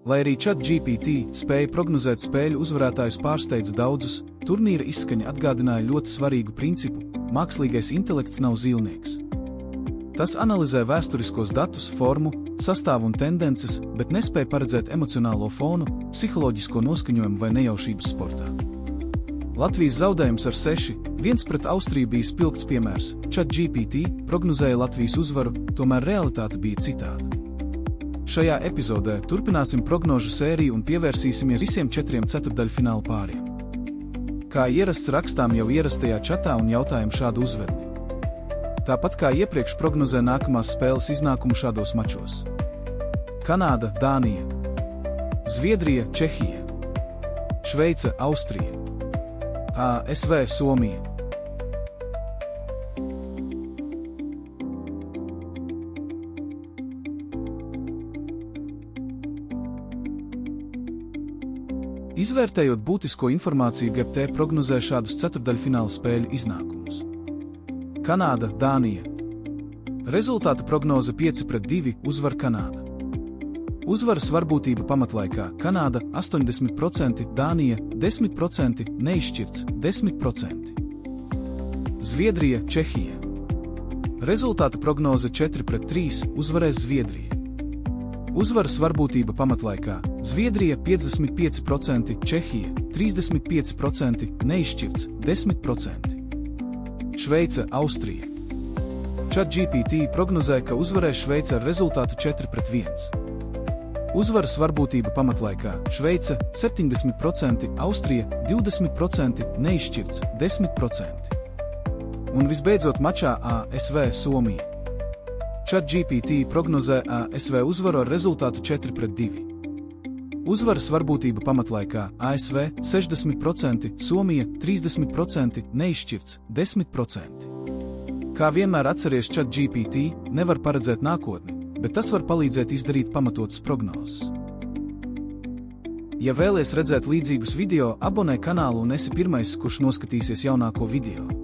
Lai arī ChatGPT spēja prognozēt spēļu uzvarētājus pārsteidza daudzus, turnīra izskaņa atgādināja ļoti svarīgu principu – mākslīgais intelekts nav zīlnieks. Tas analizē vēsturiskos datus, formu, sastāvu un tendences, bet nespēja paredzēt emocionālo fonu, psiholoģisko noskaņojumu vai nejaušības sportā. Latvijas zaudējums ar 6:1 pret Austriju bija spilgts piemērs. ChatGPT prognozēja Latvijas uzvaru, tomēr realitāte bija citāda. Šajā epizodē turpināsim prognožu sēriju un pievērsīsimies visiem 4 ceturtdaļfināla pāriem. Kā ierasts, rakstām jau ierastajā čatā un jautājam šādu uzvedni. Tāpat kā iepriekš prognozē nākamās spēles iznākumu šādos mačos. Kanāda, Dānija, Zviedrija, Čehija, Šveice, Austrija, ASV, Somija. Izvērtējot būtisko informāciju, GPT prognozē šādus ceturtdaļfināla spēļu iznākumus. Kanāda, Dānija. Rezultātu prognoze 5-2 uzvar Kanāda. Uzvaras varbūtība pamatlaikā Kanāda 80%, Dānija 10%, neizšķirts 10%. Zviedrija, Čehija. Rezultātu prognoze 4-3 uzvarēs Zviedrija. Uzvaras varbūtība pamatlaikā Zviedrija 55%, Čehija 35%, neizšķirts 10%. Šveice, Austrija. ChatGPT prognozē, ka uzvarēs Šveice ar rezultātu 4-1. Uzvaras varbūtība pamatlaikā Šveice 70%, Austrija 20%, neizšķirts 10%. Un visbeidzot mačā ASV, Somija. ChatGPT prognozē ASV uzvaru ar rezultātu 4-2. Uzvaras varbūtība pamatlaikā ASV 60%, Somija 30%, neizšķirts 10%. Kā vienmēr atceries, ChatGPT nevar paredzēt nākotni, bet tas var palīdzēt izdarīt pamatotas prognozes. Ja vēlies redzēt līdzīgus video, abonē kanālu un esi pirmais, kurš noskatīsies jaunāko video.